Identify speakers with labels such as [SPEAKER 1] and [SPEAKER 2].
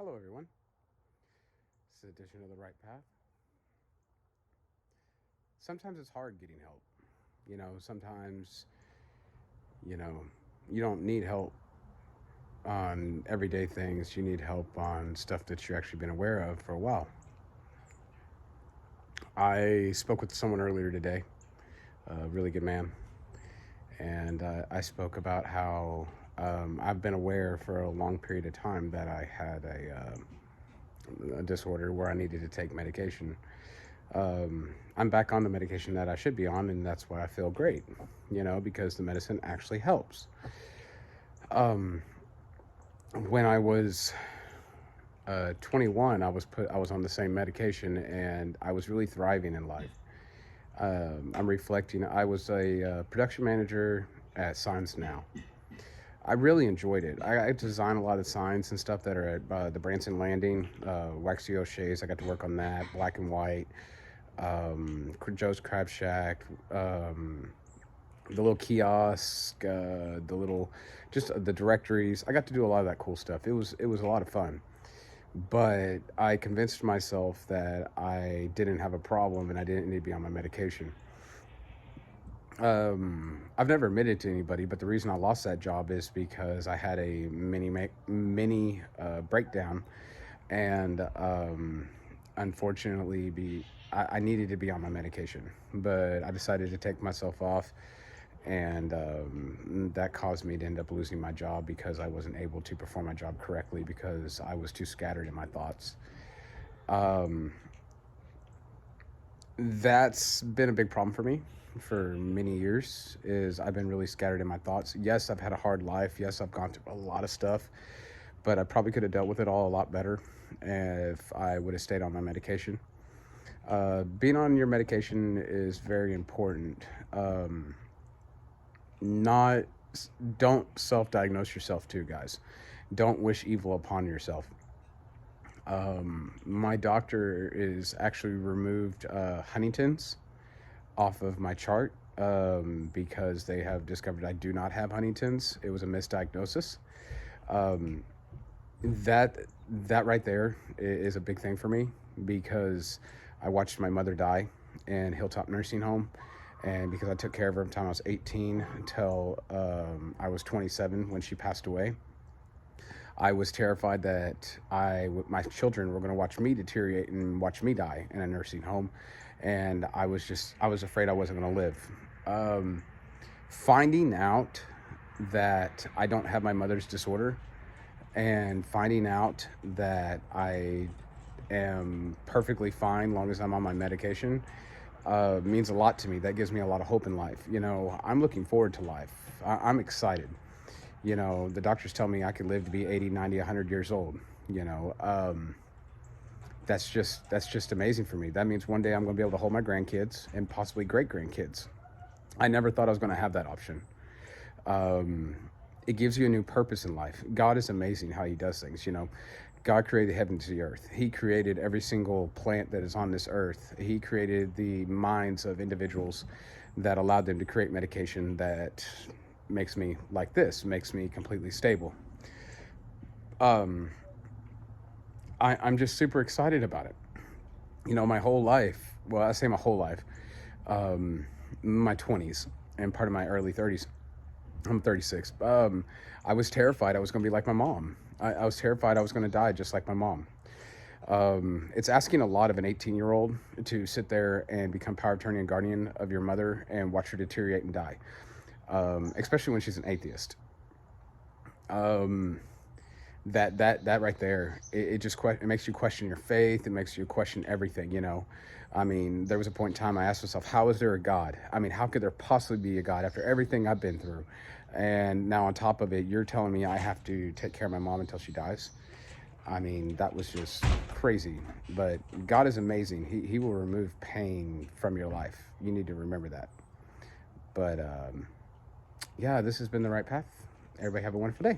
[SPEAKER 1] Hello, everyone. This is edition of The Right Path. Sometimes it's hard getting help. Sometimes, you know, you don't need help on everyday things. You need help on stuff that you've actually been aware of for a while. I spoke with someone earlier today, a really good man, and I spoke about how I've been aware for a long period of time that I had a disorder where I needed to take medication. I'm back on the medication that I should be on, and that's why I feel great, because the medicine actually helps. Um, when I was 21, I was on the same medication, and I was really thriving in life. I'm reflecting. I was a production manager at Signs Now. I really enjoyed it. I design a lot of signs and stuff that are at the Branson Landing, Waxy O'Shea's. I got to work on that, black and white, Joe's Crab Shack, the little kiosk, the little, just the directories. I got to do a lot of that cool stuff. It was a lot of fun. But I convinced myself that I didn't have a problem and I didn't need to be on my medication. I've never admitted to anybody, but the reason I lost that job is because I had a mini breakdown, and unfortunately, I needed to be on my medication, but I decided to take myself off, and that caused me to end up losing my job because I wasn't able to perform my job correctly because I was too scattered in my thoughts. Um, that's been a big problem for me for many years. Is I've been really scattered in my thoughts. Yes, I've had a hard life. Yes, I've gone through a lot of stuff, but I probably could have dealt with it all a lot better if I would have stayed on my medication. Being on your medication is very important. Not Don't self-diagnose yourself too, guys. Don't wish evil upon yourself. My doctor is actually removed Huntington's off of my chart because they have discovered I do not have Huntington's. It was a misdiagnosis. Um, that that right there is a big thing for me because I watched my mother die in Hilltop Nursing Home, and because I took care of her from the time I was 18 until I was 27 when she passed away. I was terrified that my children were going to watch me deteriorate and watch me die in a nursing home, and I was afraid I wasn't going to live. Um, Finding out that I don't have my mother's disorder, and finding out that I am perfectly fine long as I'm on my medication, means a lot to me. That gives me a lot of hope in life. I'm looking forward to life. I'm excited. The doctors tell me I could live to be 80, 90, 100 years old. You know, um, that's just amazing for me. That means one day I'm going to be able to hold my grandkids and possibly great grandkids. I never thought I was going to have that option. Um, it gives you a new purpose in life. God is amazing how He does things. God created the heavens and the earth. He created every single plant that is on this earth. He created the minds of individuals that allowed them to create medication that makes me like this, makes me completely stable. Um, I'm just super excited about it. My whole life, well, I say my whole life, um, my 20s and part of my early 30s, I'm 36. I was terrified I was going to be like my mom. I was terrified I was going to die just like my mom. It's asking a lot of an 18-year-old to sit there and become power of attorney and guardian of your mother and watch her deteriorate and die, especially when she's an atheist. Um, that right there, it makes you question your faith. It makes you question everything. I mean, there was a point in time I asked myself, how is there a God? I mean, how could there possibly be a God after everything I've been through? And now on top of it, you're telling me I have to take care of my mom until she dies. I mean, that was just crazy. But God is amazing. He will remove pain from your life. You need to remember that. But yeah, this has been The Right Path. Everybody have a wonderful day.